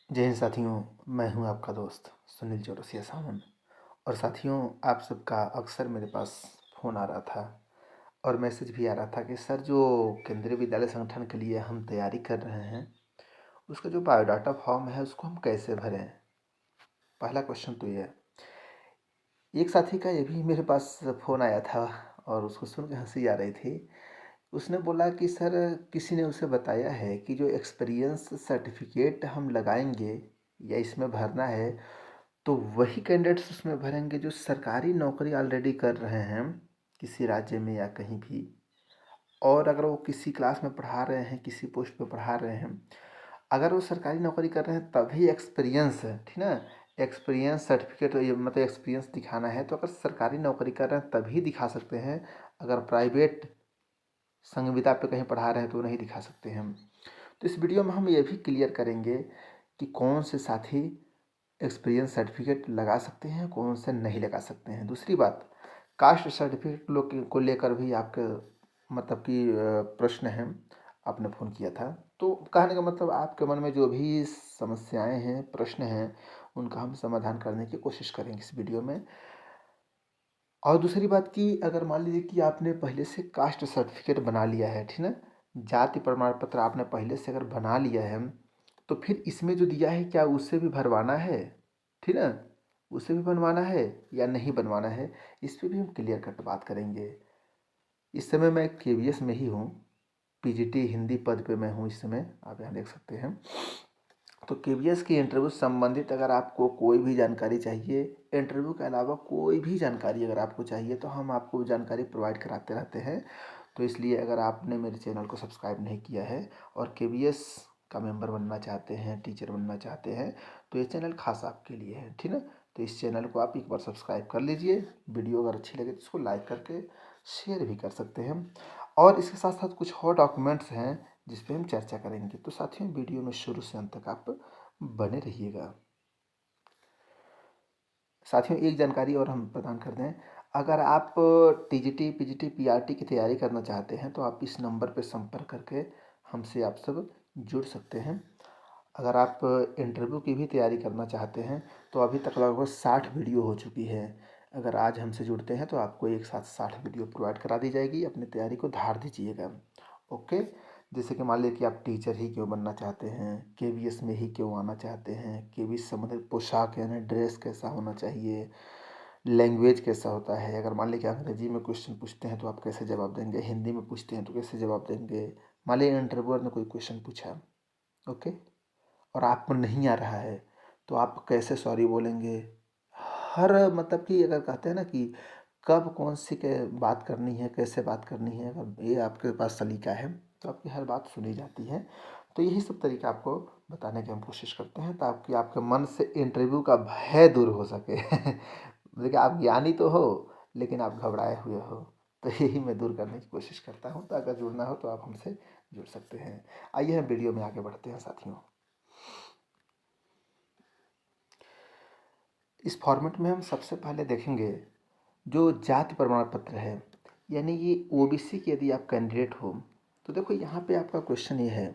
जय हिंद साथियों। मैं हूं आपका दोस्त सुनील चौरसिया सावन। और साथियों, आप सबका अक्सर मेरे पास फ़ोन आ रहा था और मैसेज भी आ रहा था कि सर, जो केंद्रीय विद्यालय संगठन के लिए हम तैयारी कर रहे हैं उसका जो बायोडाटा फॉर्म है उसको हम कैसे भरें। पहला क्वेश्चन तो ये है। एक साथी का ये भी मेरे पास फ़ोन आया था और उसको सुन के हंसी आ रही थी। उसने बोला कि सर, किसी ने उसे बताया है कि जो एक्सपीरियंस सर्टिफिकेट हम लगाएंगे या इसमें भरना है तो वही कैंडिडेट्स उसमें भरेंगे जो सरकारी नौकरी ऑलरेडी कर रहे हैं किसी राज्य में या कहीं भी। और अगर वो किसी क्लास में पढ़ा रहे हैं, किसी पोस्ट पे पढ़ा रहे हैं, अगर वो सरकारी नौकरी कर रहे हैं तभी एक्सपीरियंस है, ठीक ना। एक्सपीरियंस सर्टिफिकेट, ये मतलब एक्सपीरियंस दिखाना है तो अगर सरकारी नौकरी कर रहे हैं तभी दिखा सकते हैं। अगर प्राइवेट संविदा पे कहीं पढ़ा रहे हैं तो नहीं दिखा सकते हैं हम। तो इस वीडियो में हम ये भी क्लियर करेंगे कि कौन से साथी एक्सपीरियंस सर्टिफिकेट लगा सकते हैं, कौन से नहीं लगा सकते हैं। दूसरी बात, कास्ट सर्टिफिकेट लोग को लेकर भी आपके मतलब कि प्रश्न है, आपने फ़ोन किया था। तो कहने का मतलब, आपके मन में जो भी समस्याएं हैं, प्रश्न हैं, उनका हम समाधान करने की कोशिश करेंगे इस वीडियो में। और दूसरी बात कि अगर मान लीजिए कि आपने पहले से कास्ट सर्टिफिकेट बना लिया है, ठीक ना, जाति प्रमाण पत्र आपने पहले से अगर बना लिया है तो फिर इसमें जो दिया है क्या उसे भी भरवाना है, ठीक ना, उसे भी बनवाना है या नहीं बनवाना है, इस पर भी हम क्लियर कट बात करेंगे। इस समय मैं केवीएस में ही हूँ, पीजीटी हिंदी पद पे मैं हूँ इस समय, आप यहाँ देख सकते हैं। तो केवीएस की इंटरव्यू संबंधित अगर आपको कोई भी जानकारी चाहिए, इंटरव्यू के अलावा कोई भी जानकारी अगर आपको चाहिए तो हम आपको जानकारी प्रोवाइड कराते रहते हैं। तो इसलिए अगर आपने मेरे चैनल को सब्सक्राइब नहीं किया है और केवीएस का मेंबर बनना चाहते हैं, टीचर बनना चाहते हैं, तो ये चैनल खास आपके लिए है, ठीक ना। तो इस चैनल को आप एक बार सब्सक्राइब कर लीजिए। वीडियो अगर अच्छी लगे तो इसको लाइक करके शेयर भी कर सकते हैं। और इसके साथ साथ कुछ और डॉक्यूमेंट्स हैं जिस पे हम चर्चा करेंगे। तो साथियों, वीडियो में शुरू से अंत तक आप बने रहिएगा। साथियों, एक जानकारी और हम प्रदान कर दें। अगर आप टीजीटी, पीजीटी, पीआरटी की तैयारी करना चाहते हैं तो आप इस नंबर पर संपर्क करके हमसे आप सब जुड़ सकते हैं। अगर आप इंटरव्यू की भी तैयारी करना चाहते हैं तो अभी तक लगभग 60 वीडियो हो चुकी है। अगर आज हमसे जुड़ते हैं तो आपको एक साथ 60 वीडियो प्रोवाइड करा दी जाएगी। अपनी तैयारी को धार दीजिएगा। ओके। जैसे कि मान लीजिए कि आप टीचर ही क्यों बनना चाहते हैं, केवीएस में ही क्यों आना चाहते हैं, केवीएस से संबंधित पोशाक यानी ड्रेस कैसा होना चाहिए, लैंग्वेज कैसा होता है। अगर मान लीजिए कि अंग्रेजी में क्वेश्चन पूछते हैं तो आप कैसे जवाब देंगे, हिंदी में पूछते हैं तो कैसे जवाब देंगे। मान लीजिए इंटरव्यूअर ने कोई क्वेश्चन पूछा, ओके, और आपको नहीं आ रहा है तो आप कैसे सॉरी बोलेंगे। हर मतलब कि अगर कहते हैं ना कि कब कौन सी के बात करनी है, कैसे बात करनी है, अगर ये आपके पास सलीका है तो आपकी हर बात सुनी जाती है। तो यही सब तरीका आपको बताने की हम कोशिश करते हैं ताकि आपके मन से इंटरव्यू का भय दूर हो सके। देखिए, आप ज्ञानी तो हो लेकिन आप घबराए हुए हो, तो यही मैं दूर करने की कोशिश करता हूँ। तो अगर जुड़ना हो तो आप हमसे जुड़ सकते हैं। आइए हम वीडियो में आगे बढ़ते हैं साथियों। इस फॉर्मेट में हम सबसे पहले देखेंगे जो जाति प्रमाण पत्र है, यानी ये ओबीसी के यदि आप कैंडिडेट हो तो देखो यहाँ पे आपका क्वेश्चन ये है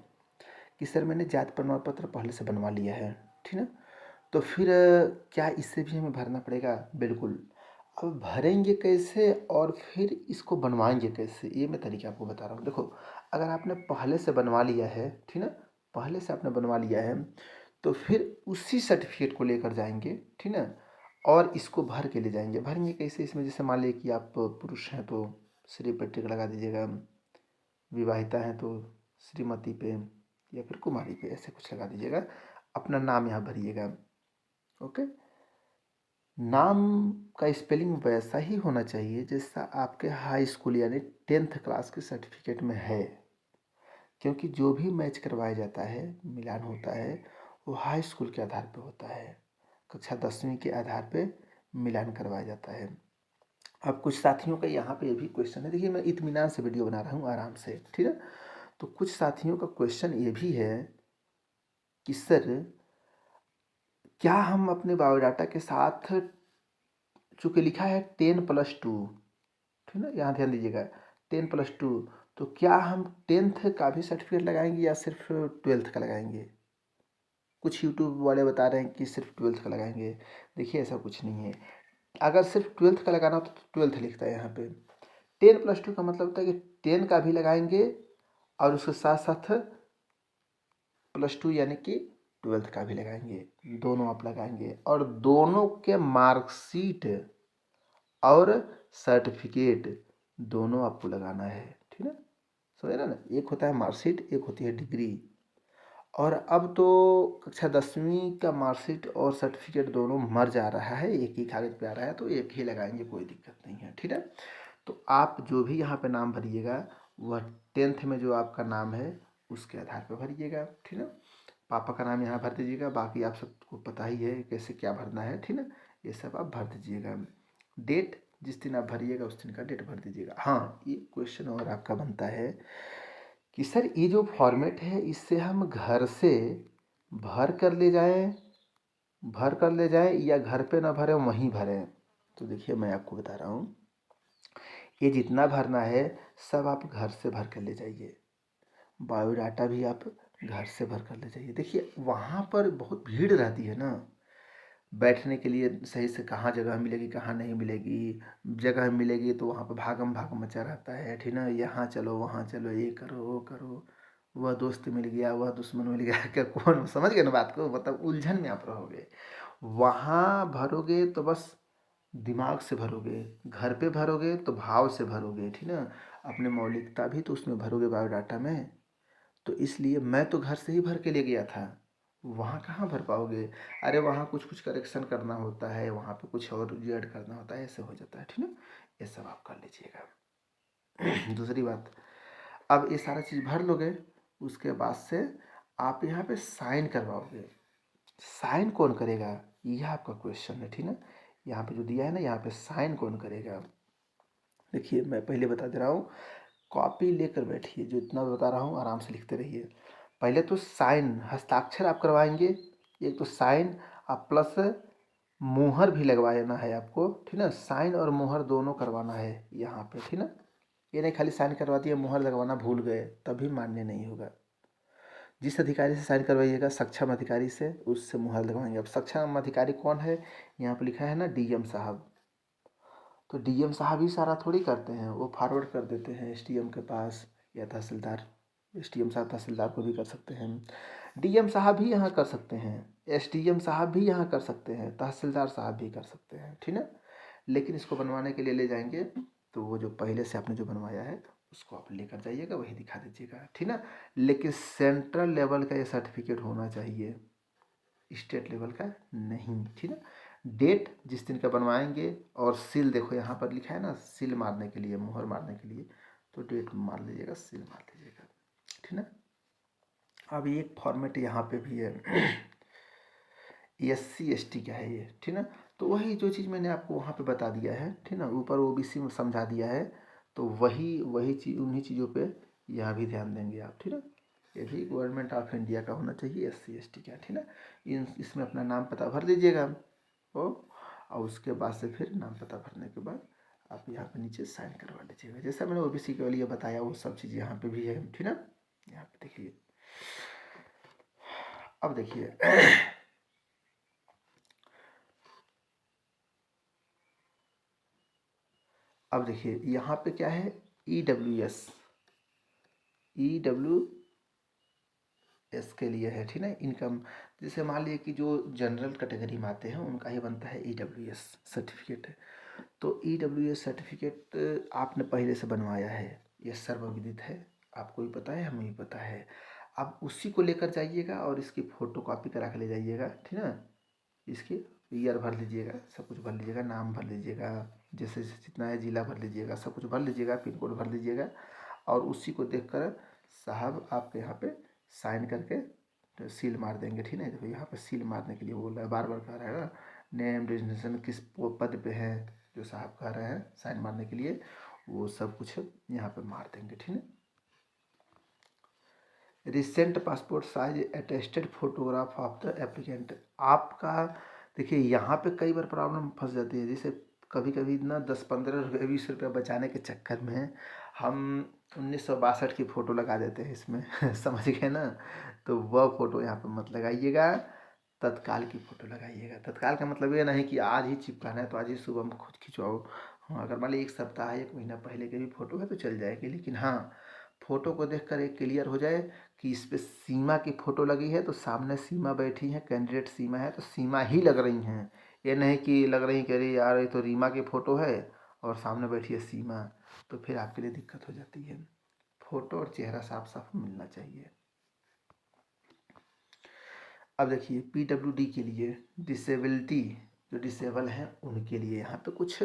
कि सर, मैंने जाति प्रमाण पत्र पहले से बनवा लिया है, ठीक ना, तो फिर क्या इससे भी हमें भरना पड़ेगा? बिल्कुल। अब भरेंगे कैसे और फिर इसको बनवाएंगे कैसे, ये मैं तरीका आपको बता रहा हूँ। देखो, अगर आपने पहले से बनवा लिया है, ठीक ना, पहले से आपने बनवा लिया है तो फिर उसी सर्टिफिकेट को लेकर जाएंगे, ठीक ना, और इसको भर के ले जाएंगे। भरेंगे कैसे? इसमें जैसे मान लीजिए कि आप पुरुष हैं तो श्री पर टिक लगा दीजिएगा, विवाहिता हैं तो श्रीमती पे या फिर कुमारी पे ऐसे कुछ लगा दीजिएगा। अपना नाम यहाँ भरिएगा। ओके। नाम का स्पेलिंग वैसा ही होना चाहिए जैसा आपके हाई स्कूल यानी 10th क्लास के सर्टिफिकेट में है, क्योंकि जो भी मैच करवाया जाता है, मिलान होता है, वो हाई स्कूल के आधार पे होता है। कक्षा 10वीं के आधार पे मिलान करवाया जाता है। अब कुछ साथियों का यहाँ पे ये भी क्वेश्चन है। देखिए, मैं इत्मीनान से वीडियो बना रहा हूँ, आराम से, ठीक है। तो कुछ साथियों का क्वेश्चन ये भी है कि सर, क्या हम अपने बायोडाटा के साथ, चूँकि लिखा है 10+2, ठीक है ना, यहाँ ध्यान दीजिएगा, 10+2, तो क्या हम 10th का भी सर्टिफिकेट लगाएंगे या सिर्फ 12th का लगाएंगे? कुछ यूट्यूब वाले बता रहे हैं कि सिर्फ 12th का लगाएंगे। देखिए ऐसा कुछ नहीं है। अगर सिर्फ 12th का लगाना हो तो 12th लिखता है यहाँ पे। 10+2 का मतलब होता है कि 10 का भी लगाएंगे और उसके साथ साथ +2 यानी कि 12th का भी लगाएंगे, दोनों आप लगाएंगे और दोनों के मार्कशीट और सर्टिफिकेट दोनों आपको लगाना है, ठीक है। समझ रहे ना, एक होता है मार्कशीट, एक होती है डिग्री। और अब तो कक्षा 10वीं का मार्कशीट और सर्टिफिकेट दोनों मर्ज आ रहा है, एक ही कागज़ पे आ रहा है, तो एक ही लगाएंगे, कोई दिक्कत नहीं है, ठीक है। तो आप जो भी यहाँ पे नाम भरिएगा वह 10th में जो आपका नाम है उसके आधार पर भरिएगा, ठीक है। पापा का नाम यहाँ भर दीजिएगा, बाकी आप सबको पता ही है कैसे क्या भरना है, ठीक है। ये सब आप भर दीजिएगा। डेट जिस दिन आप भरिएगा उस दिन का डेट भर दीजिएगा। हाँ, ये क्वेश्चन और आपका बनता है कि सर ये जो फॉर्मेट है इससे हम घर से भर कर ले जाएं या घर पे ना भरें वहीं भरें। तो देखिए मैं आपको बता रहा हूँ, ये जितना भरना है सब आप घर से भर कर ले जाइए। बायोडाटा भी आप घर से भर कर ले जाइए। देखिए वहाँ पर बहुत भीड़ रहती है ना, बैठने के लिए सही से कहाँ जगह मिलेगी कहाँ नहीं मिलेगी। जगह मिलेगी तो वहाँ पर भागम भाग मचा रहता है, ठीक ना। यहाँ चलो वहाँ चलो, ये करो वो करो, वह दोस्त मिल गया वह दुश्मन मिल गया क्या कौन समझ गए ना बात को, मतलब उलझन में आप रहोगे। वहाँ भरोगे तो बस दिमाग से भरोगे, घर पे भरोगे तो भाव से भरोगे, ठीक ना। अपने मौलिकता भी तो उसमें भरोगे बायोडाटा में। तो इसलिए मैं तो घर से ही भर के ले गया था, वहाँ कहाँ भर पाओगे। अरे वहाँ कुछ कुछ करेक्शन करना होता है, वहाँ पे कुछ और ऐड करना होता है, ऐसे हो जाता है, ठीक है। ये सब आप कर लीजिएगा। दूसरी बात, अब ये सारा चीज़ भर लोगे, उसके बाद से आप यहाँ पे साइन करवाओगे। साइन कौन करेगा, यह आपका क्वेश्चन है, ठीक है। यहाँ पे जो दिया है ना, यहाँ पे साइन कौन करेगा। देखिए मैं पहले बता दे रहा हूँ, कॉपी लेकर बैठिए, जो इतना बता रहा हूँ आराम से लिखते रहिए। पहले तो साइन हस्ताक्षर आप करवाएंगे, एक तो साइन आप प्लस मुहर भी लगवाना है आपको, ठीक ना। साइन और मुहर दोनों करवाना है यहाँ पे, ठीक ना। ये नहीं खाली साइन करवा दिया मुहर लगवाना भूल गए, तभी मान्य नहीं होगा। जिस अधिकारी से साइन करवाइएगा सक्षम अधिकारी से, उससे मुहर लगवाएंगे। अब सक्षम अधिकारी कौन है, यहाँ पे लिखा है ना डीएम साहब। तो डीएम साहब ही सारा थोड़ी करते हैं, वो फॉरवर्ड कर देते हैं एसडीएम के पास या तहसीलदार। एसडीएम साहब तहसीलदार को भी कर सकते हैं, डीएम साहब भी यहाँ कर सकते हैं, एसडीएम साहब भी यहाँ कर सकते हैं, तहसीलदार साहब भी कर सकते हैं, ठीक है। लेकिन इसको बनवाने के लिए ले जाएंगे तो वो जो पहले से आपने जो बनवाया है उसको आप लेकर जाइएगा, वही दिखा दीजिएगा, ठीक ना। लेकिन सेंट्रल लेवल का ये सर्टिफिकेट होना चाहिए, स्टेट लेवल का नहीं, ठीक है। डेट जिस दिन का बनवाएंगे और सील, देखो यहाँ पर लिखा है ना सील मारने के लिए, मुहर मारने के लिए, तो डेट मार लीजिएगा, सील मार लीजिएगा, ठीक है। अब एक फॉर्मेट यहाँ पे भी है, SC ST का है ये, ठीक ना। तो वही जो चीज़ मैंने आपको वहाँ पे बता दिया है, ठीक ना, ऊपर OBC में समझा दिया है, तो वही चीज़ उन्हीं चीज़ों पे यहाँ भी ध्यान देंगे आप, ठीक ना। ये भी गवर्नमेंट ऑफ इंडिया का होना चाहिए, SC ST का, ठीक ना। इसमें अपना नाम पता भर दीजिएगा ओ, और उसके बाद से फिर नाम पता भरने के बाद आप यहाँ पे नीचे साइन करवा लीजिएगा। जैसा मैंने OBC के लिए बताया वो सब चीज़ यहाँ पे भी है, ठीक ना। यहाँ पे देखिए, अब देखिए अब देखिए यहाँ पे क्या है, EWS के लिए है, ठीक है, इनकम। जैसे मान लीजिए कि जो जनरल कैटेगरी में आते हैं उनका ही बनता है EWS सर्टिफिकेट। तो EWS सर्टिफिकेट आपने पहले से बनवाया है, ये सर्वविदित है, आपको भी पता है, हमें भी पता है। आप उसी को लेकर जाइएगा और इसकी फ़ोटो कॉपी करा के ले जाइएगा, ठीक है। इसकी ईयर भर लीजिएगा, सब कुछ भर लीजिएगा, नाम भर लीजिएगा, जैसे जितना है जिला भर लीजिएगा, सब कुछ भर लीजिएगा, पिन कोड भर लीजिएगा। और उसी को देखकर साहब आपके यहाँ पे साइन करके तो सील मार देंगे, ठीक है। देखो यहाँ पे सील मारने के लिए बोल रहा है, बार बार कह रहा है ना, नेम डेजिग्नेशन किस पद पे है, जो साहब कह रहे हैं साइन मारने के लिए, वो सब कुछ यहाँ पे मार देंगे, ठीक है। Recent passport size attested photograph of the applicant, आपका देखिए यहाँ पे कई बार प्रॉब्लम फंस जाती है। जैसे कभी कभी ना 10-15 रुपये 20 रुपये बचाने के चक्कर में हम 1962 की फ़ोटो लगा देते हैं इसमें समझ गए ना। तो वह फ़ोटो यहाँ पे मत लगाइएगा, तत्काल की फ़ोटो लगाइएगा। तत्काल का मतलब ये नहीं कि आज ही चिपकाना है तो आज ही सुबह में खुद खिंचवाओ। हाँ, अगर मान लीजिए एक सप्ताह 1 महीना पहले की भी फ़ोटो है तो चल जाएगी, लेकिन हाँ, फ़ोटो को देखकर एक क्लियर हो जाए कि इस पे सीमा की फ़ोटो लगी है तो सामने सीमा बैठी है, कैंडिडेट सीमा है तो सीमा ही लग रही हैं। ये नहीं कि लग रही कि अरे यार ये तो रीमा की फ़ोटो है और सामने बैठी है सीमा, तो फिर आपके लिए दिक्कत हो जाती है। फ़ोटो और चेहरा साफ साफ मिलना चाहिए। अब देखिए PWD के लिए डिसेबिलिटी, जो डिसेबल हैं उनके लिए यहाँ पे कुछ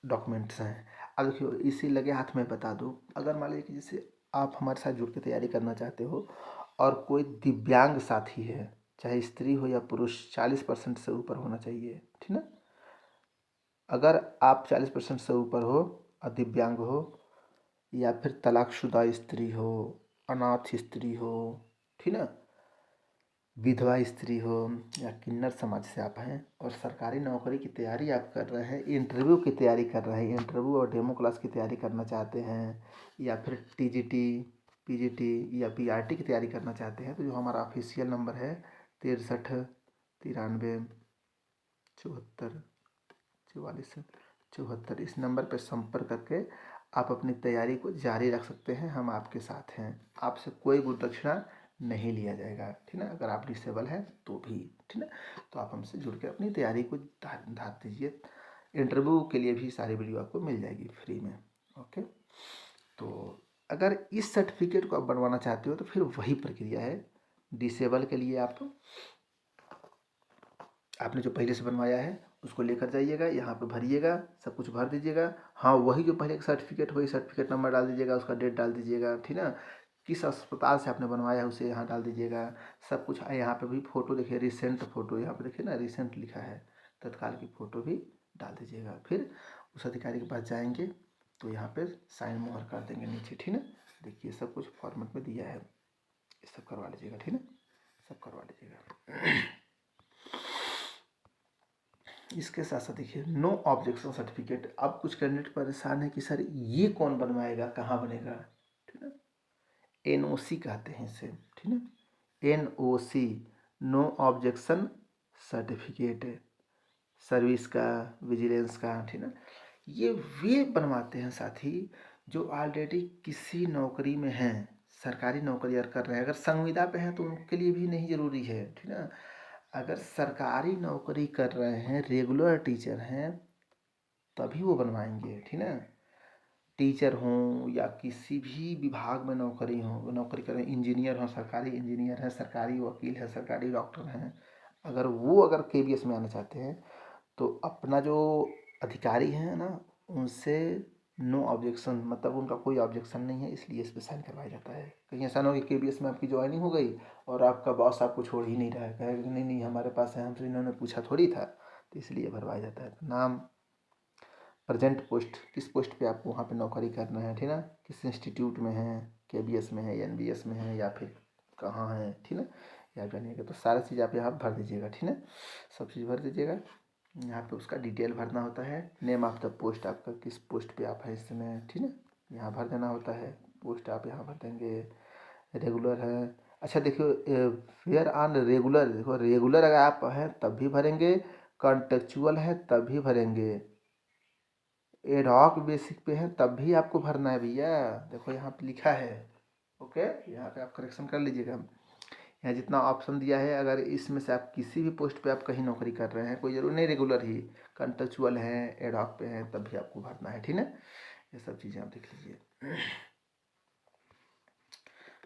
डॉक्यूमेंट्स हैं। अब देखिए इसी लगे हाथ में बता दूँ, अगर मान लीजिए कि जैसे आप हमारे साथ जुड़ के तैयारी करना चाहते हो और कोई दिव्यांग साथी है, चाहे स्त्री हो या पुरुष, 40% से ऊपर होना चाहिए, ठीक ना। अगर आप 40% से ऊपर हो और दिव्यांग हो, या फिर तलाकशुदा स्त्री हो, अनाथ स्त्री हो, ठीक ना, विधवा स्त्री हो, या किन्नर समाज से आप हैं और सरकारी नौकरी की तैयारी आप कर रहे हैं, इंटरव्यू की तैयारी कर रहे हैं, इंटरव्यू और डेमो क्लास की तैयारी करना चाहते हैं, या फिर TGT, PGT या PRT की तैयारी करना चाहते हैं, तो जो हमारा ऑफिशियल नंबर है 63 93 74 44 इस नंबर पर संपर्क करके आप अपनी तैयारी को जारी रख सकते हैं। हम आपके साथ हैं, आपसे कोई गुरुदक्षिणा नहीं लिया जाएगा, ठीक ना। अगर आप डिसेबल हैं तो भी, ठीक ना, तो आप हमसे जुड़ के अपनी तैयारी को धार दीजिए। इंटरव्यू के लिए भी सारी वीडियो आपको मिल जाएगी फ्री में। ओके, तो अगर इस सर्टिफिकेट को आप बनवाना चाहते हो तो फिर वही प्रक्रिया है। डिसेबल के लिए आपने जो पहले से बनवाया है उसको लेकर जाइएगा, यहाँ पे भरिएगा, सब कुछ भर दीजिएगा। हाँ, वही जो पहले का सर्टिफिकेट, वही सर्टिफिकेट नंबर डाल दीजिएगा, उसका डेट डाल दीजिएगा, ठीक ना। किस अस्पताल से आपने बनवाया है उसे यहाँ डाल दीजिएगा, सब कुछ। यहाँ पे भी फ़ोटो देखिए, रिसेंट फ़ोटो यहाँ पे देखिए ना, रिसेंट लिखा है, तत्काल की फ़ोटो भी डाल दीजिएगा। फिर उस अधिकारी के पास जाएंगे तो यहाँ पे साइन मोहर कर देंगे नीचे, ठीक ना। देखिए सब कुछ फॉर्मेट में दिया है, ये सब करवा लीजिएगा, ठीक ना, सब करवा लीजिएगा। इसके साथ साथ देखिए नो ऑब्जेक्शन सर्टिफिकेट। अब कुछ कैंडिडेट परेशान है कि सर ये कौन बनवाएगा, कहाँ बनेगा, ठीक ना। NOC कहते हैं इसे, ठीक ना, NOC, no objection certificate, service का, विजिलेंस का, ठीक ना। ये वे बनवाते हैं साथी जो ऑलरेडी किसी नौकरी में हैं, सरकारी नौकरी कर रहे हैं। अगर संविदा पे हैं तो उनके लिए भी नहीं ज़रूरी है, ठीक ना। अगर सरकारी नौकरी कर रहे हैं, रेगुलर टीचर हैं, तभी वो बनवाएंगे, ठीक ना। टीचर हों या किसी भी विभाग में नौकरी करें, इंजीनियर हों, सरकारी इंजीनियर हैं, सरकारी वकील है, सरकारी डॉक्टर हैं, अगर KBS में आना चाहते हैं तो अपना जो अधिकारी हैं ना, उनसे नो ऑब्जेक्शन, मतलब उनका कोई ऑब्जेक्शन नहीं है, इसलिए इस पर साइन करवाया जाता है। कहीं ऐसा ना हो कि KBS में आपकी ज्वाइनिंग हो गई और आपका बॉस आपको छोड़ ही नहीं रहा है, कहेगा कि नहीं नहीं हमारे पास है, हमसे इन्होंने पूछा थोड़ी था, तो इसलिए भरवाया जाता है। तो नाम, प्रेजेंट पोस्ट, किस पोस्ट पे आपको वहाँ पे नौकरी करना है, ठीक ना, किस इंस्टीट्यूट में है, KBS में है, NBS में है, या फिर कहाँ है, ठीक ना, या जानिएगा। तो सारा चीज़ आप यहाँ भर दीजिएगा, ठीक ना, सब चीज़ भर दीजिएगा। यहाँ पे उसका डिटेल भरना होता है, नेम ऑफ द पोस्ट, आपका किस पोस्ट पे आप हैं इस समय, ठीक ना, यहाँ भर देना होता है। पोस्ट आप यहाँ भर देंगे, रेगुलर है। अच्छा देखियो, फेयर ऑन रेगुलर, देखो रेगुलर अगर आप हैं तब भी भरेंगे, कॉन्टेक्चुअल है तब भी भरेंगे, एडहॉक बेसिक पे है तब भी आपको भरना है भैया। देखो यहाँ पे लिखा है, ओके, यहाँ पे आप करेक्शन कर लीजिएगा। यहाँ जितना ऑप्शन दिया है, अगर इसमें से आप किसी भी पोस्ट पे आप कहीं नौकरी कर रहे हैं, कोई जरूर नहीं रेगुलर ही, कंट्रेक्चुअल है, एडहॉक पे हैं, तब भी आपको भरना है, ठीक है। ये सब चीज़ें आप देख लीजिए।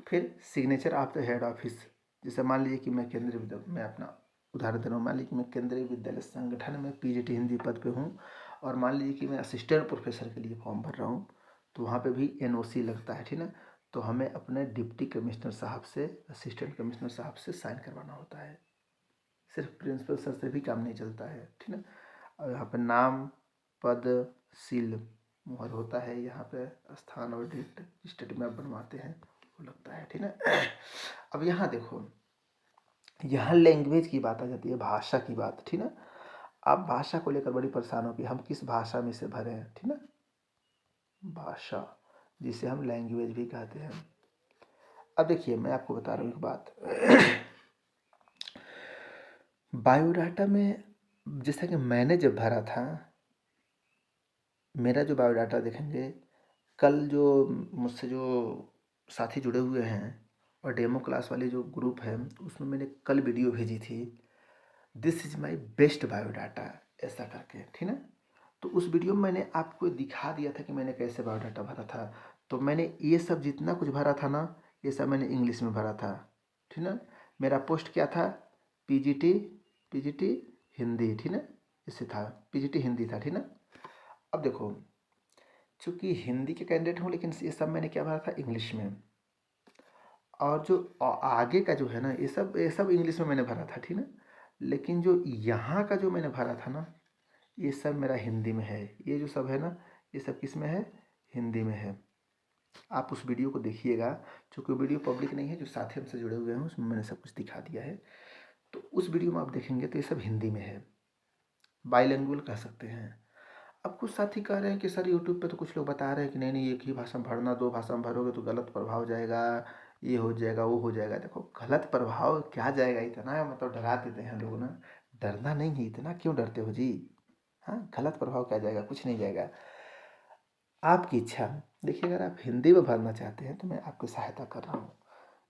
फिर signature of the head office. जैसे मान लीजिए कि मैं अपना उदाहरण दे रहा हूँ, मान लीजिए कि मैं केंद्रीय विद्यालय संगठन में PGT हिंदी पद पे हूँ और मान लीजिए कि मैं असिस्टेंट प्रोफेसर के लिए फॉर्म भर रहा हूँ, तो वहाँ पे भी NOC लगता है, ठीक ना। तो हमें अपने डिप्टी कमिश्नर साहब से, असिस्टेंट कमिश्नर साहब से साइन करवाना होता है। सिर्फ प्रिंसिपल सर से भी काम नहीं चलता है, ठीक ना। और यहाँ पे नाम, पद, सील मुहर होता है, यहाँ पे स्थान और डेट स्टेट में आप बनवाते हैं वो लगता है, ठीक ना। अब यहाँ देखो, यहाँ लैंग्वेज की बात आ जाती है, भाषा की बात, ठीक ना। आप भाषा को लेकर बड़ी परेशान हो कि हम किस भाषा में से भरें, ठीक ना। भाषा, जिसे हम लैंग्वेज भी कहते हैं। अब देखिए मैं आपको बता रहा हूँ एक बात। बायोडाटा में जैसा कि मैंने जब भरा था, मेरा जो बायोडाटा देखेंगे, कल जो मुझसे जो साथी जुड़े हुए हैं और डेमो क्लास वाली जो ग्रुप है, उसमें मैंने कल वीडियो भेजी थी, this is my best biodata, ऐसा करके, ठीक ना। तो उस वीडियो में मैंने आपको दिखा दिया था कि मैंने कैसे बायोडाटा भरा था। तो मैंने ये सब जितना कुछ भरा था ना, ये सब मैंने इंग्लिश में भरा था, ठीक ना। मेरा पोस्ट क्या था, पीजीटी पीजीटी हिंदी, ठीक ना, इससे था, पीजीटी हिंदी था, ठीक ना। अब देखो, चूँकि हिंदी के कैंडिडेट हूँ, लेकिन ये सब मैंने क्या भरा था, इंग्लिश में। और जो आगे का जो है ना, ये सब इंग्लिश में मैंने भरा था, ठीक ना। लेकिन जो यहाँ का जो मैंने भरा था ना, ये सब मेरा हिंदी में है। ये जो सब है ना, ये सब किस में है, हिंदी में है। आप उस वीडियो को देखिएगा, चूँकि वीडियो पब्लिक नहीं है, जो साथी हमसे जुड़े हुए हैं उसमें मैंने सब कुछ दिखा दिया है। तो उस वीडियो में आप देखेंगे तो ये सब हिंदी में है, बाईलिंगुअल कह सकते हैं। अब कुछ साथी कह रहे हैं कि सर यूट्यूब पे तो कुछ लोग बता रहे हैं कि नहीं नहीं, एक ही भाषा में भरना, दो भाषा में भरोगे तो गलत प्रभाव जाएगा, ये हो जाएगा, वो हो जाएगा। देखो, गलत प्रभाव क्या जाएगा, इतना मतलब डरा देते हैं लोग ना। डरना नहीं है, इतना क्यों डरते हो जी। हाँ, गलत प्रभाव क्या जाएगा, कुछ नहीं जाएगा, आपकी इच्छा। देखिए, अगर आप हिंदी में भरना चाहते हैं तो मैं आपकी सहायता कर रहा हूँ।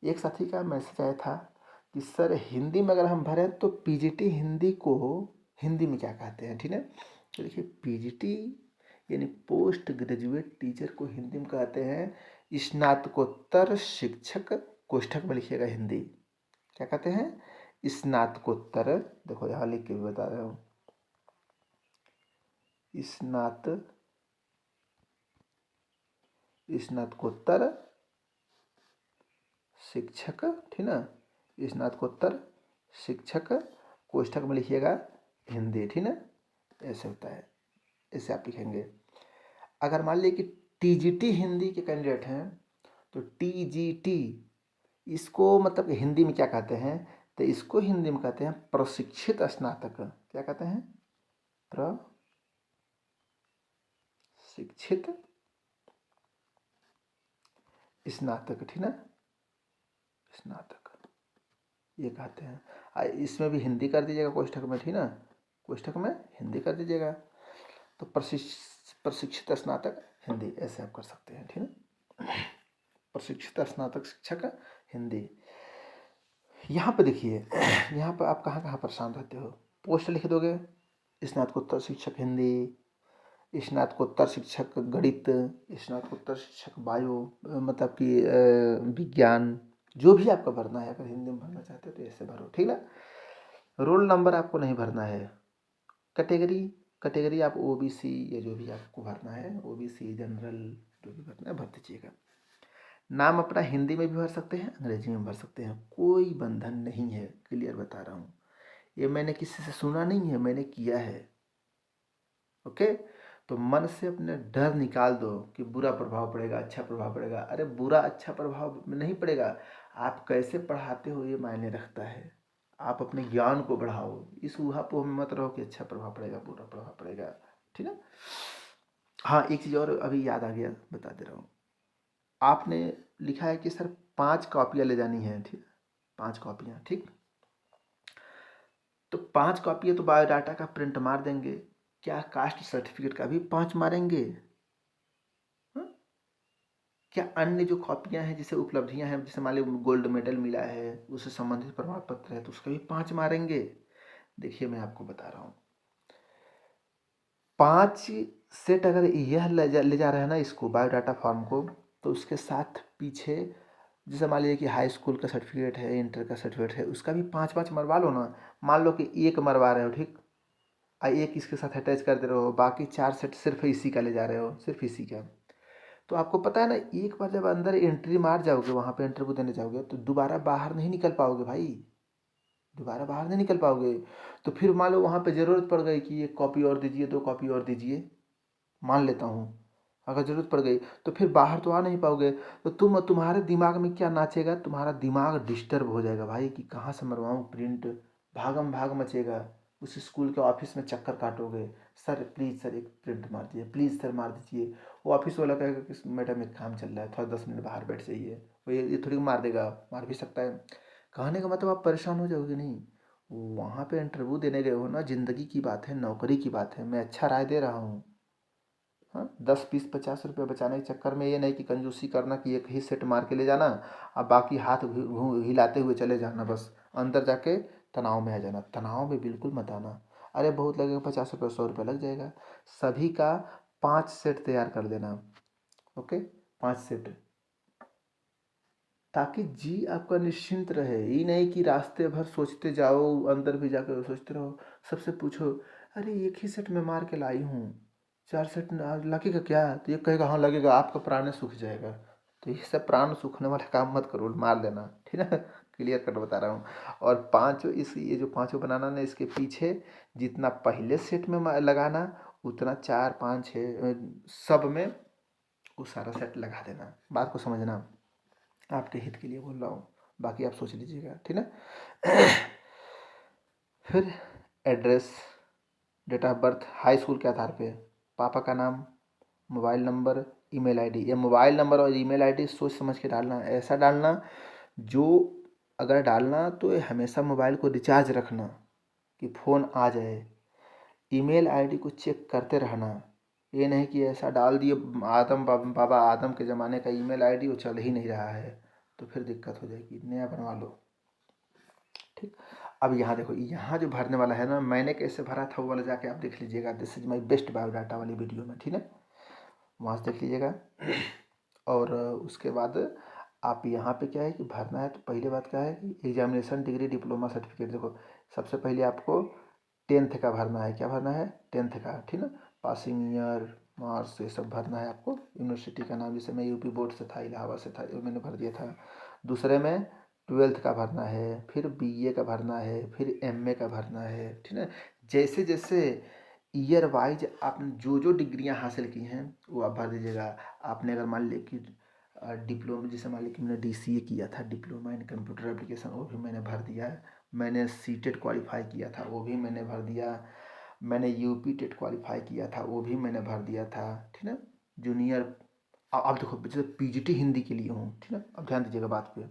एक साथी का मैसेज आया था कि सर हिंदी में अगर हम भरें तो पीजीटी हिंदी को हिंदी में क्या कहते हैं, ठीक है। तो देखिए, पीजीटी यानी पोस्ट ग्रेजुएट टीचर को हिंदी में कहते हैं स्नातकोत्तर शिक्षक, कोष्ठक में लिखिएगा हिंदी, क्या कहते हैं, स्नातकोत्तर। देखो यहाँ लिख के भी बता रहा हूँ, स्नातकोत्तर शिक्षक, ठीक ना, स्नातकोत्तर शिक्षक, कोष्ठक में लिखिएगा हिंदी, ठीक ना। ऐसे होता है, ऐसे आप लिखेंगे। अगर मान लीजिए कि टीजीटी हिंदी के कैंडिडेट हैं तो टीजीटी, इसको मतलब हिंदी में क्या कहते हैं, तो इसको हिंदी में कहते हैं प्रशिक्षित स्नातक। क्या कहते हैं, प्रशिक्षित स्नातक, ठीक ना, स्नातक ये कहते हैं। इसमें भी हिंदी कर दीजिएगा कोष्ठक में, ठीक ना, कोष्ठक में हिंदी कर दीजिएगा। तो प्रशिक्षित स्नातक हिंदी, ऐसे आप कर सकते हैं, ठीक है। प्रशिक्षित स्नातक शिक्षक हिंदी। यहाँ पे देखिए, यहाँ पे आप कहाँ कहाँ परेशान रहते हो, पोस्ट लिख दोगे स्नातकोत्तर शिक्षक हिंदी, स्नातकोत्तर शिक्षक गणित, स्नातकोत्तर शिक्षक बायो, मतलब कि विज्ञान, जो भी आपका भरना है, अगर हिंदी में भरना चाहते हो तो ऐसे भरो, ठीक ना। रोल नंबर आपको नहीं भरना है, कैटेगरी, कैटेगरी आप ओबीसी या जो भी आपको भरना है, ओबीसी जनरल जो भी भरना है भर दीजिएगा। नाम अपना हिंदी में भी भर सकते हैं, अंग्रेजी में भर सकते हैं, कोई बंधन नहीं है, क्लियर बता रहा हूँ। ये मैंने किसी से सुना नहीं है, मैंने किया है, ओके। तो मन से अपने डर निकाल दो कि बुरा प्रभाव पड़ेगा, अच्छा प्रभाव पड़ेगा। अरे बुरा अच्छा प्रभाव नहीं पड़ेगा, आप कैसे पढ़ाते हो ये मायने रखता है। आप अपने ज्ञान को बढ़ाओ, इस ऊहापोह में मत रहो कि अच्छा प्रभाव पड़ेगा, बुरा प्रभाव पड़ेगा, ठीक है। हाँ, एक चीज़ और अभी याद आ गया, बता दे रहा हूँ। आपने लिखा है कि सर 5 कॉपियाँ ले जानी हैं, ठीक, 5 कॉपियाँ, ठीक। तो 5 कॉपियाँ तो बायोडाटा का प्रिंट मार देंगे, क्या कास्ट सर्टिफिकेट का भी 5 मारेंगे, हाँ? क्या अन्य जो कॉपियाँ हैं, जैसे उपलब्धियाँ हैं, जैसे मान लीजिए गोल्ड मेडल मिला है, उससे संबंधित प्रमाण पत्र है, तो उसका भी 5 मारेंगे। देखिए मैं आपको बता रहा हूँ, 5 सेट अगर यह ले जा रहे हैं ना इसको, बायोडाटा फॉर्म को, तो उसके साथ पीछे जैसे मान लीजिए कि हाई स्कूल का सर्टिफिकेट है, इंटर का सर्टिफिकेट है, उसका भी 5-5 मरवा लो ना। मान लो कि एक मरवा रहे हो, ठीक, एक इसके साथ अटैच कर दे रहे हो, बाकी 4 सेट सिर्फ इसी का ले जा रहे हो, सिर्फ इसी का। तो आपको पता है ना, एक बार जब अंदर एंट्री मार जाओगे, वहाँ पे इंटरव्यू देने जाओगे, तो दोबारा बाहर नहीं निकल पाओगे भाई, दोबारा बाहर नहीं निकल पाओगे। तो फिर मान लो वहाँ पे ज़रूरत पड़ गई कि एक कॉपी और दीजिए, 2 कॉपी और दीजिए, मान लेता हूँ, अगर ज़रूरत पड़ गई तो फिर बाहर तो आ नहीं पाओगे। तो तुम्हारे दिमाग में क्या नाचेगा, तुम्हारा दिमाग डिस्टर्ब हो जाएगा भाई कि कहाँ से मरवाऊँ प्रिंट, भागम भाग मचेगा, उस स्कूल के ऑफिस में चक्कर काटोगे, सर प्लीज़ सर एक प्रिंट मार दीजिए, प्लीज़ सर मार दीजिए। वो ऑफिस वाला कहेगा कि मैडम एक काम चल रहा है, थोड़ा 10 मिनट बाहर बैठ जाइए, वो ये थोड़ी मार देगा, मार भी सकता है। कहने का मतलब आप परेशान हो जाओगे नहीं। वहाँ पे इंटरव्यू देने गए हो ना, ज़िंदगी की बात है, नौकरी की बात है, मैं अच्छा राय दे रहा हूँ। हाँ, 10 20 50 रुपये बचाने के चक्कर में ये नहीं कि कंजूसी करना कि एक ही सेट मार के ले जाना, अब बाकी हाथ हिलाते हुए चले जाना, बस अंदर जाके तनाव में आ जाना। तनाव में बिल्कुल मत आना। अरे बहुत लगेगा, 50 रुपये 100 रुपये लग जाएगा। सभी का 5 सेट तैयार कर देना। ओके, 5 सेट, ताकि जी आपका निश्चिंत रहे। ये नहीं कि रास्ते भर सोचते जाओ, अंदर भी जाकर सोचते रहो। सबसे पूछो, अरे एक ही सेट में मार के लाई हूँ, 4 सेट लगेगा क्या? तो ये कहेगा हाँ लगेगा, आपका प्राण सूख जाएगा। तो ये सब प्राण सूखने वाला काम मत करो, मार देना, ठीक है ना। क्लियर कट बता रहा हूँ। और पांचों इस ये जो पांचों बनाना ना, इसके पीछे जितना पहले सेट में लगाना, उतना 4 5 6 सब में वो सारा सेट लगा देना। बात को समझना, आपके हित के लिए बोल रहा हूँ, बाकी आप सोच लीजिएगा, ठीक है। फिर address, date of birth high school के आधार पे, पापा का नाम, मोबाइल नंबर, ईमेल आईडी। ये मोबाइल नंबर और ईमेल आईडी सोच समझ के डालना, ऐसा डालना जो, अगर डालना तो ये हमेशा मोबाइल को रिचार्ज रखना कि फ़ोन आ जाए। ईमेल आईडी को चेक करते रहना। ये नहीं कि ऐसा डाल दिए बाबा आदम के ज़माने का ईमेल आईडी, वो चल ही नहीं रहा है, तो फिर दिक्कत हो जाएगी, नया बनवा लो। ठीक। अब यहाँ देखो, यहाँ जो भरने वाला है ना, मैंने कैसे भरा था वो वाला जाके आप देख लीजिएगा, this is my best biodata वाली वीडियो में, ठीक है, वहाँ से देख लीजिएगा। और उसके बाद आप यहाँ पे क्या है कि भरना है, तो पहले बात क्या है कि एग्जामिनेशन डिग्री डिप्लोमा सर्टिफिकेट। देखो, सबसे पहले आपको 10th का भरना है। क्या भरना है? 10th का, ठीक ना। पासिंग ईयर, मार्क्स, ये सब भरना है आपको। यूनिवर्सिटी का नाम, जैसे मैं यूपी बोर्ड से था, इलाहाबाद से था, मैंने भर दिया था। दूसरे में 12th का भरना है, फिर बीए का भरना है, फिर एमए का भरना है, ठीक है। जैसे जैसे ईयर वाइज आपने जो जो डिग्रियां हासिल की हैं वो आप भर दीजिएगा। आपने अगर मान लिया कि डिप्लोमा, जैसे मान लिया कि मैंने डीसीए किया था, डिप्लोमा इन कंप्यूटर एप्लीकेशन, वो भी मैंने भर दिया। मैंने सीटेट क्वालिफाई किया था, वो भी मैंने भर दिया। मैंने यूपी टेट क्वालिफाई किया था, वो भी मैंने भर दिया था, ठीक है। जूनियर, अब देखो, जैसे पीजीटी हिंदी के लिए हूँ, ठीक है। अब ध्यान दीजिएगा बात पे,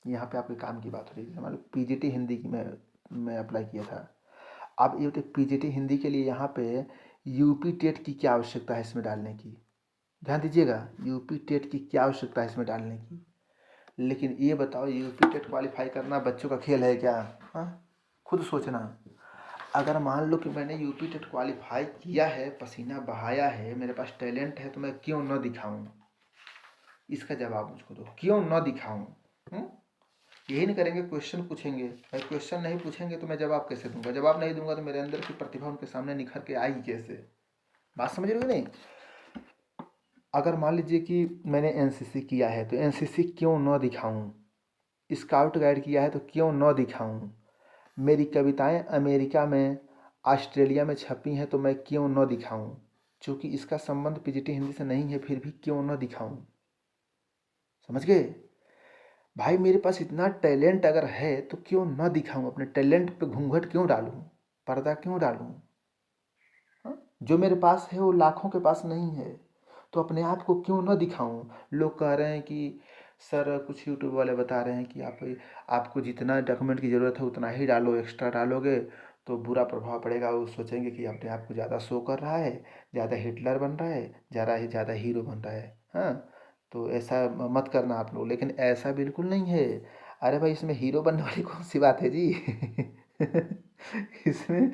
यहाँ पे आपके काम की बात हो रही है। मान लो पीजीटी हिंदी की मैं अप्लाई किया था। अब ये पीजीटी हिंदी के लिए यहाँ पे यूपी टेट की क्या आवश्यकता है इसमें डालने की? ध्यान दीजिएगा, यूपी टेट की क्या आवश्यकता है इसमें डालने की। लेकिन ये बताओ, यूपी टेट क्वालिफाई करना बच्चों का खेल है क्या? हाँ, खुद सोचना। अगर मान लो कि मैंने यूपी टेट क्वालिफाई किया है, पसीना बहाया है, मेरे पास टैलेंट है, तो मैं क्यों न दिखाऊं? इसका जवाब मुझको दो, क्यों न दिखाऊं? यही नहीं करेंगे, क्वेश्चन पूछेंगे। भाई क्वेश्चन नहीं पूछेंगे तो मैं जवाब कैसे दूंगा? जवाब नहीं दूंगा तो मेरे अंदर की प्रतिभा उनके सामने निखर के आएगी कैसे? बात समझ रहे हो नहीं? अगर मान लीजिए कि मैंने एनसीसी किया है, तो एनसीसी क्यों न दिखाऊं? स्काउट गाइड किया है तो क्यों न दिखाऊं? मेरी कविताएं अमेरिका में, ऑस्ट्रेलिया में छपी हैं, तो मैं क्यों न दिखाऊं? चूँकि इसका संबंध पीजीटी हिंदी से नहीं है, फिर भी क्यों न दिखाऊं? समझ गए? भाई मेरे पास इतना टैलेंट अगर है तो क्यों न दिखाऊं? अपने टैलेंट पे घूंघट क्यों डालूं? पर्दा क्यों डालूं? हाँ? जो मेरे पास है वो लाखों के पास नहीं है, तो अपने आप को क्यों न दिखाऊं? लोग कह रहे हैं कि सर, कुछ यूट्यूब वाले बता रहे हैं कि आपको जितना डॉक्यूमेंट की ज़रूरत है उतना ही डालो, एक्स्ट्रा डालोगे तो बुरा प्रभाव पड़ेगा। वो सोचेंगे कि अपने आप को ज़्यादा शो कर रहा है, ज़्यादा हिटलर बन रहा है, ज़्यादा हीरो बन रहा है। हाँ, तो ऐसा मत करना आप लोग। लेकिन ऐसा बिल्कुल नहीं है। अरे भाई, इसमें हीरो बनने वाली कौन सी बात है जी? इसमें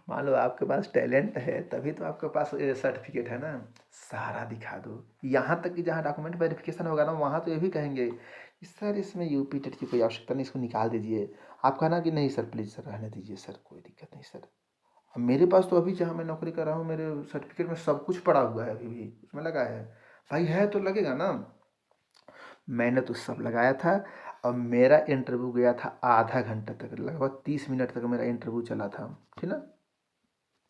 मान लो आपके पास टैलेंट है, तभी तो आपके पास सर्टिफिकेट है ना। सारा दिखा दो। यहाँ तक कि जहाँ डॉक्यूमेंट वेरिफिकेशन होगा ना, वहाँ तो ये भी कहेंगे कि सर इसमें यूपी टेट की कोई आवश्यकता नहीं, इसको निकाल दीजिए। आप कहना कि नहीं सर, प्लीज़ सर रहने दीजिए सर, कोई दिक्कत नहीं सर। अब मेरे पास तो अभी जहाँ मैं नौकरी कर रहा हूँ, मेरे सर्टिफिकेट में सब कुछ पड़ा हुआ है, अभी भी उसमें लगा है। भाई है तो लगेगा ना। मैंने तो सब लगाया था। अब मेरा इंटरव्यू गया था आधा घंटा तक, लगभग 30 मिनट तक मेरा इंटरव्यू चला था, ठीक ना।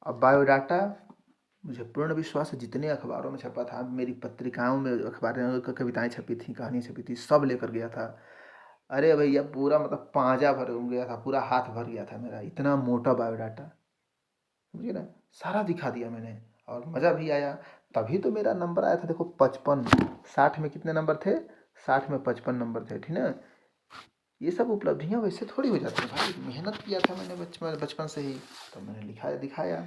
अब बायोडाटा, मुझे पूर्ण विश्वास है जितने अखबारों में छपा था, मेरी पत्रिकाओं में, अखबारों कविताएं छपी थी, कहानियाँ छपी थी, सब लेकर गया था। अरे भैया पूरा मतलब पांजा भर गया था, पूरा हाथ भर गया था मेरा, इतना मोटा बायोडाटा, समझिए ना। सारा दिखा दिया मैंने, और मज़ा भी आया। तभी तो मेरा नंबर आया था। देखो 55, 60 में कितने नंबर थे? 60 में 55 नंबर थे, ठीक ना। ये सब उपलब्धियाँ वैसे थोड़ी हो जाती हैं भाई, मेहनत किया था मैंने बचपन से ही, तो मैंने लिखा दिखाया।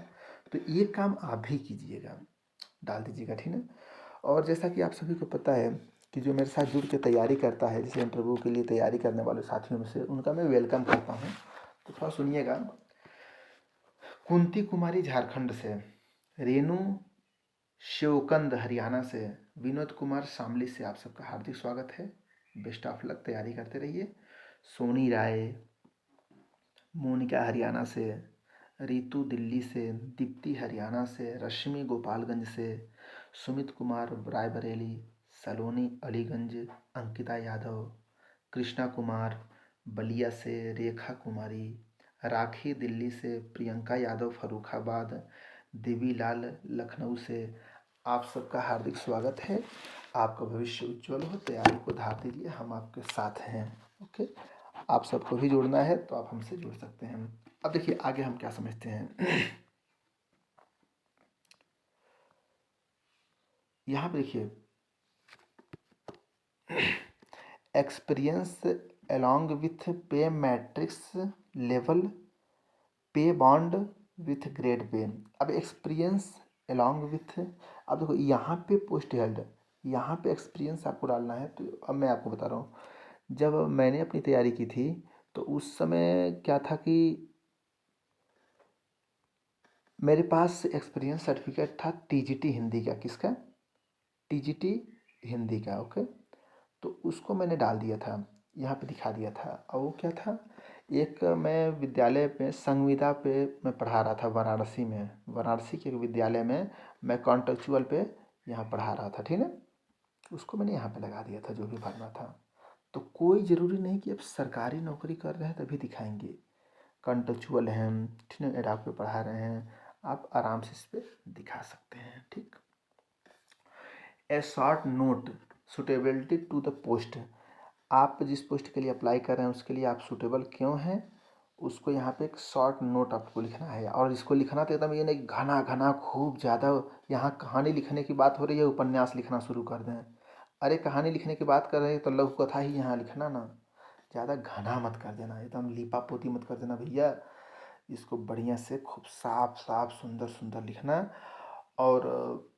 तो ये काम आप भी कीजिएगा, डाल दीजिएगा, ठीक ना। और जैसा कि आप सभी को पता है कि जो मेरे साथ जुड़ के तैयारी करता है, जैसे इंटरव्यू के लिए तैयारी करने वाले साथियों में से, उनका मैं वेलकम करता हूँ। तो थोड़ा सुनिएगा। कुंती कुमारी झारखंड से, रेनू शिवकंद हरियाणा से, विनोद कुमार शामली से आप सबका हार्दिक स्वागत है। बेस्ट ऑफ लक, तैयारी करते रहिए। सोनी राय, मोनिका हरियाणा से, रितु दिल्ली से, दीप्ति हरियाणा से, रश्मि गोपालगंज से, सुमित कुमार रायबरेली, सलोनी अलीगंज, अंकिता यादव, कृष्णा कुमार बलिया से, रेखा कुमारी, राखी दिल्ली से, प्रियंका यादव फर्रुखाबाद, देवीलाल लखनऊ से, आप सबका हार्दिक स्वागत है। आपका भविष्य उज्जवल हो, तैयारी को धार दीजिए, हम आपके साथ हैं। ओके, आप सबको भी जुड़ना है तो आप हमसे जुड़ सकते हैं। अब देखिए आगे हम क्या समझते हैं। यहाँ पे देखिए, एक्सपीरियंस along विथ पे मैट्रिक्स लेवल पे बॉन्ड विथ ग्रेड पे। अब एक्सपीरियंस along विथ, अब देखो यहाँ पे पोस्ट हेल्ड, यहाँ पे एक्सपीरियंस आपको डालना है। तो अब मैं आपको बता रहा हूँ, जब मैंने अपनी तैयारी की थी तो उस समय क्या था कि मेरे पास एक्सपीरियंस सर्टिफिकेट था टीजीटी हिंदी का। किसका? टीजीटी हिंदी का। ओके, तो उसको मैंने डाल दिया था, यहाँ पे दिखा दिया था। और वो क्या था, एक मैं विद्यालय में संविदा पे मैं पढ़ा रहा था वाराणसी में, वाराणसी के एक विद्यालय में मैं कॉन्टेक्चुअल पे यहाँ पढ़ा रहा था, ठीक है। उसको मैंने यहाँ पे लगा दिया था जो भी भरना था। तो कोई ज़रूरी नहीं कि आप सरकारी नौकरी कर रहे हैं तभी दिखाएंगे। कॉन्टेक्चुअल हैं, ठीक है, एडाप पे पढ़ा रहे हैं, आप आराम से इस पर दिखा सकते हैं, ठीक। A short note suitability to the post, आप जिस पोस्ट के लिए अप्लाई कर रहे हैं उसके लिए आप सूटेबल क्यों हैं, उसको यहाँ पे एक शॉर्ट नोट आपको लिखना है। और इसको लिखना तो एकदम ये नहीं घना घना खूब ज़्यादा, यहाँ कहानी लिखने की बात हो रही है, उपन्यास लिखना शुरू कर दें। अरे कहानी लिखने की बात कर रहे हैं तो लघु कथा ही यहाँ लिखना ना, ज़्यादा घना मत कर देना, एकदम लीपा पोती मत कर देना भैया। इसको बढ़िया से खूब साफ साफ सुंदर सुंदर लिखना। और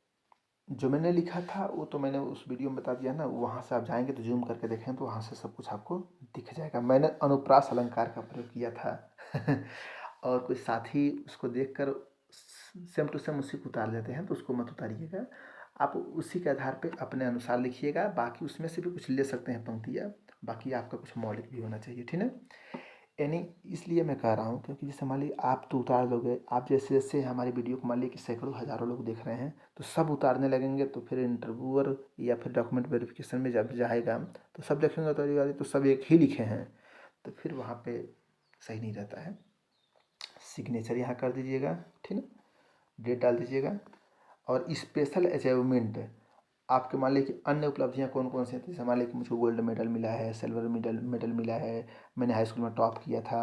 जो मैंने लिखा था वो तो मैंने उस वीडियो में बता दिया ना, वहाँ से आप जाएंगे तो जूम करके देखें तो वहाँ से सब कुछ आपको दिख जाएगा। मैंने अनुप्रास अलंकार का प्रयोग किया था। और कोई साथी उसको देखकर सेम टू सेम उसी को उतार लेते हैं, तो उसको मत उतारिएगा। आप उसी के आधार पे अपने अनुसार लिखिएगा, बाकी उसमें से भी कुछ ले सकते हैं पंक्तियाँ, बाकी आपका कुछ मौलिक भी होना चाहिए, ठीक है। यानी इसलिए मैं कह रहा हूँ क्योंकि जैसे मान लीजिए आप तो उतार लोगे, आप जैसे जैसे हमारी वीडियो को मान लीजिए कि सैकड़ों हज़ारों लोग देख रहे हैं तो सब उतारने लगेंगे, तो फिर इंटरव्यूअर या फिर डॉक्यूमेंट वेरिफिकेशन में जब जाएगा तो सब देखेंगे तो सब एक ही लिखे हैं, तो फिर वहाँ पे सही नहीं रहता है। सिग्नेचर यहाँ कर दीजिएगा, ठीक है, डेट डाल दीजिएगा। और स्पेशल अचीवमेंट आपके मान लीजिए कि अन्य उपलब्धियाँ कौन कौन सी थी, जैसे मान लीजिए कि मुझको गोल्ड मेडल मिला है, सिल्वर मेडल मेडल मिला है, मैंने हाई स्कूल में टॉप किया था,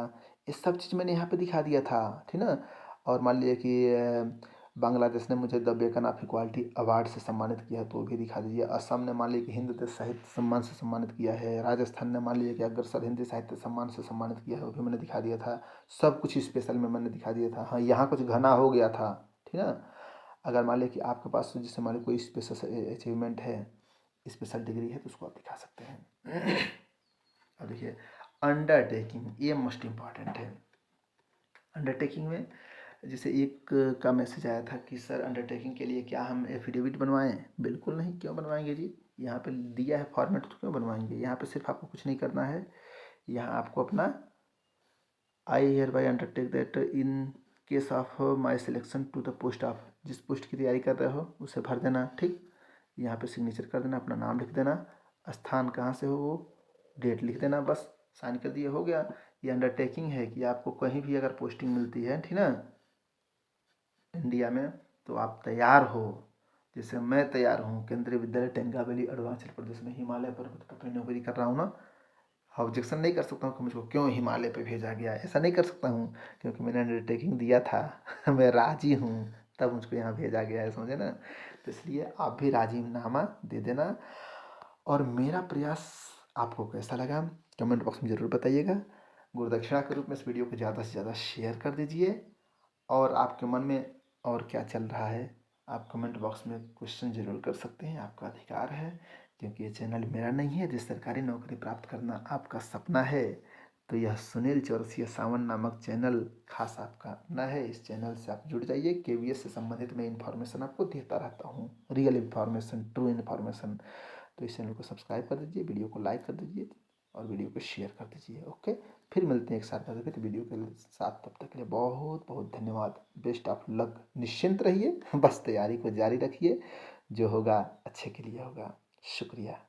ये सब चीज़ मैंने यहाँ पे दिखा दिया था, ठीक ना। और मान लीजिए कि बांग्लादेश ने मुझे the beacon of equality award से सम्मानित किया है तो वो भी दिखा दीजिए। असम ने मान लीजिए कि हिंद देश साहित्य सम्मान से सम्मानित किया है, राजस्थान ने मान लीजिए कि अग्रसर हिंदी साहित्य सम्मान से सम्मानित किया है, वो भी मैंने दिखा दिया था। सब कुछ स्पेशल में मैंने दिखा दिया था। हाँ, यहाँ कुछ घना हो गया था, ठीक है। अगर मान लीजिए कि आपके पास जैसे मान लीजिए कोई स्पेशल अचीवमेंट है, स्पेशल डिग्री है, तो उसको आप दिखा सकते हैं। अब देखिए अंडरटेकिंग, ये मोस्ट इम्पॉर्टेंट है। अंडरटेकिंग में जैसे एक का मैसेज आया था कि सर अंडरटेकिंग के लिए क्या हम एफिडेविट बनवाएं? बिल्कुल नहीं, क्यों बनवाएंगे जी, यहाँ पे दिया है फॉर्मेट तो क्यों बनवाएंगे। यहाँ पे सिर्फ आपको कुछ नहीं करना है, यहाँ आपको अपना I hereby undertake that in case of my selection to the post of, जिस पोस्ट की तैयारी कर रहे हो उसे भर देना, ठीक। यहाँ पे सिग्नेचर कर देना, अपना नाम लिख देना, स्थान कहाँ से हो वो, डेट लिख देना, बस साइन कर दिए, हो गया। ये अंडरटेकिंग है कि आपको कहीं भी अगर पोस्टिंग मिलती है, ठीक ना, इंडिया में, तो आप तैयार हो। जैसे मैं तैयार हूँ, केंद्रीय विद्यालय टेंगावेली अरुणाचल प्रदेश में हिमालय पर्वत पर मैं नौकरी कर रहा हूँ ना, ऑब्जेक्शन नहीं कर सकता हूँ कि मुझको क्यों हिमालय पे भेजा गया, ऐसा नहीं कर सकता हूँ, क्योंकि मैंने अंडरटेकिंग दिया था। मैं राजी हूँ, तब मुझको यहाँ भेजा गया है, समझे ना। तो इसलिए आप भी राजीनामा दे देना। और मेरा प्रयास आपको कैसा लगा कमेंट बॉक्स में ज़रूर बताइएगा। गुरुदक्षिणा के रूप में इस वीडियो को ज़्यादा से ज़्यादा शेयर कर दीजिए। और आपके मन में और क्या चल रहा है आप कमेंट बॉक्स में क्वेश्चन ज़रूर कर सकते हैं, आपका अधिकार है। क्योंकि ये चैनल मेरा नहीं है। यदि सरकारी नौकरी प्राप्त करना आपका सपना है तो यह सुनील चौरसिया सावन नामक चैनल खास आपका अपना है। इस चैनल से आप जुड़ जाइए। केवीएस से संबंधित मैं इन्फॉर्मेशन आपको देता रहता हूँ, रियल इन्फॉर्मेशन, ट्रू इन्फॉर्मेशन। तो इस चैनल को सब्सक्राइब कर दीजिए, वीडियो को लाइक कर दीजिए और वीडियो को शेयर कर दीजिए। ओके, फिर मिलते हैं एक साथ फिर वीडियो के साथ। तब तक के लिए बहुत बहुत धन्यवाद। Best of luck. निश्चिंत रहिए, बस तैयारी को जारी रखिए। जो होगा अच्छे के लिए होगा। शुक्रिया।